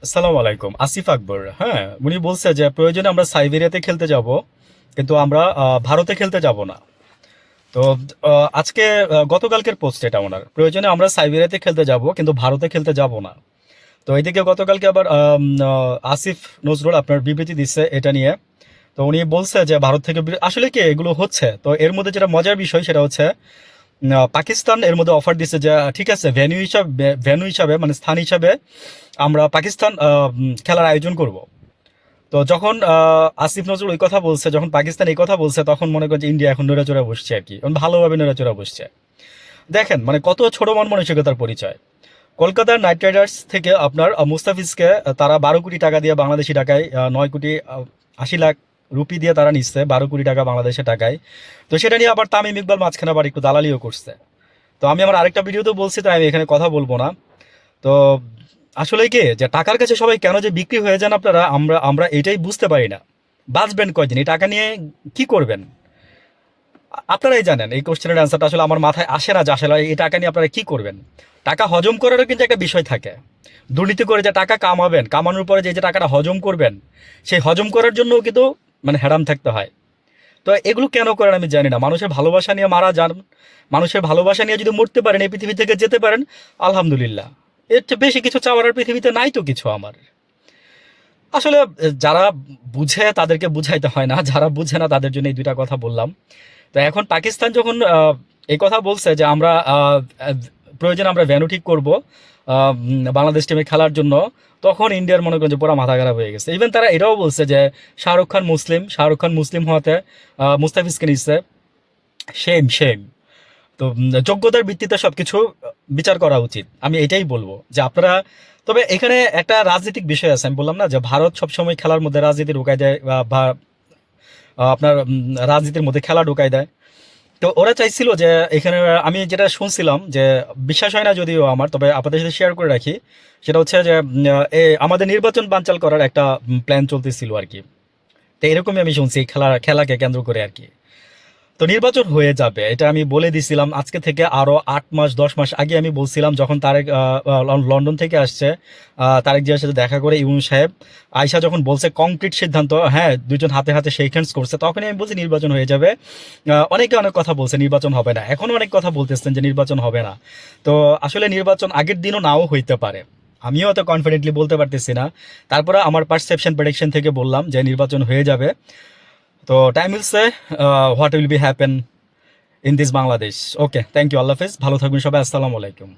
আসসালামু আলাইকুম। আসিফ আকবর। হ্যাঁ, উনি বলছে যে প্রয়োজনে আমরা সাইবেরিয়াতে খেলতে যাব, কিন্তু আমরা ভারতে খেলতে যাব না। তো আজকে গতকালকের পোস্ট এটা ওনার, প্রয়োজনে আমরা সাইবেরিয়াতে খেলতে যাব কিন্তু ভারতে খেলতে যাব না। তো এইদিকে গতকালকে আবার আসিফ নজরুল আপনার বিবৃতি দিচ্ছে এটা নিয়ে। তো উনি বলছে যে ভারত থেকে আসলে কি এগুলো হচ্ছে। তো এর মধ্যে যেটা মজার বিষয় সেটা হচ্ছে পাকিস্তান এর মধ্যে অফার দিচ্ছে যে ঠিক আছে, ভেন্যু হিসাবে মানে স্থান হিসাবে আমরা পাকিস্তান খেলার আয়োজন করব। তো যখন আসিফ নজরুল ওই কথা বলছে, যখন পাকিস্তান এই কথা বলছে, তখন মনে করে যে ইন্ডিয়া এখন নড়াচড়া বসছে আর কি, এখন ভালোভাবে নড়াচড়া বসছে। দেখেন মানে কত ছোট মন মানসিকতার পরিচয়। কলকাতার নাইট রাইডার্স থেকে আপনার মুস্তাফিজকে তারা 12 কোটি টাকা দিয়ে, বাংলাদেশি টাকায় 9 কোটি 80 লাখ রুপি দিয়ে তারা নিচ্ছে, 12 কোটি টাকা বাংলাদেশের টাকায়। তো সেটা নিয়ে আবার তামিম ইকবাল মাঝখানে আবার একটু দালালিও করছে। তো আমি আমার আরেকটা ভিডিওতেও বলছি, তাই আমি এখানে কথা বলবো না। তো আসলে কি যে টাকার কাছে সবাই কেন যে বিক্রি হয়ে যান আপনারা, আমরা আমরা এটাই বুঝতে পারি না। বাঁচবেন কয়দিন এই টাকা নিয়ে, কি করবেন? আপনারাই জানেন। এই কোশ্চেনের অ্যান্সারটা আসলে আমার মাথায় আসে না যে আসলে এই টাকা নিয়ে আপনারা কি করবেন। টাকা হজম করারও কিন্তু একটা বিষয় থাকে। দুর্নীতি করে যে টাকা কামাবেন, কামানোর পরে যে যে টাকাটা হজম করবেন, সেই হজম করার জন্যও কিন্তু মানে হ্যারাম থাকতে হয়। তো এগুলো কেন করেন আমি জানি না। মানুষের ভালোবাসা নিয়ে মারা যান, মানুষের ভালোবাসা নিয়ে যদি মরতে পারেন, এই পৃথিবী থেকে যেতে পারেন, আলহামদুলিল্লাহ। এর চেয়ে বেশি কিছু চাওয়ার আর পৃথিবীতে নাই তো কিছু আমার। আসলে যারা বুঝে তাদেরকে বুঝাইতে হয় না, যারা বুঝে না তাদের জন্য এই দুইটা কথা বললাম। তো এখন পাকিস্তান যখন এই কথা বলছে যে আমরা প্রয়োজন আমরা ভেন্যু ঠিক করব বাংলাদেশ টিমে খেলার জন্য, তখন ইন্ডিয়ার মনে করেন যে পুরো মাথা খারাপ হয়ে গেছে। ইভেন তারা এটাও বলছে যে শাহরুখ খান মুসলিম হওয়াতে মুস্তাফিজকে নিচ্ছে। Same same. তো যোগ্যতার ভিত্তিতে সবকিছু বিচার করা উচিত, আমি এটাই বলবো যে আপনারা। তবে এখানে একটা রাজনৈতিক বিষয় আছে, আমি বললাম না যে ভারত সবসময় খেলার মধ্যে রাজনীতি ঢুকাই দেয়, বা আপনার রাজনীতির মধ্যে খেলা ঢুকাই দেয়। তো ওরা চাইছিল যে এখানে, আমি যেটা শুনছিলাম যে বিশ্বাস হয় না যদিও আমার, তবে আপনাদের সাথে শেয়ার করে রাখি। সেটা হচ্ছে যে আমাদের নির্বাচন বানচাল করার একটা প্ল্যান চলতেছিল আর কি। তো এরকমই আমি শুনছি খেলাকে কেন্দ্র করে আর কি। তো নির্বাচন হয়ে যাবে এটা আমি বলে দিছিলাম আজকে থেকে আরো 8 মাস 10 মাস আগে। আমি বলছিলাম যখন তারেক লন্ডন থেকে আসছে, তারেক জিয়ার সাথে দেখা করে ইউনূস সাহেব আয়শা যখন বলছে কংক্রিট সিদ্ধান্ত, হ্যাঁ দুইজন হাতে হাতে শেক হ্যান্ডস করছে, তখনই আমি বলছি নির্বাচন হয়ে যাবে। অনেকে অনেক কথা বলছে নির্বাচন হবে না, এখনো অনেক কথা বলতেছেন যে নির্বাচন হবে না। তো আসলে নির্বাচন আগের দিনও নাও হইতে পারে, আমিও অত কনফিডেন্টলি বলতে পারতেছি না। তারপরে আমার পারসেপশন প্রেডিকশন থেকে বললাম যে নির্বাচন হয়ে যাবে। তো time will say what will be happen in this Bangladesh. Okay, thank you, আল্লাহ হাফেজ, ভালো থাকবেন সবাই, আসসালামু আলাইকুম।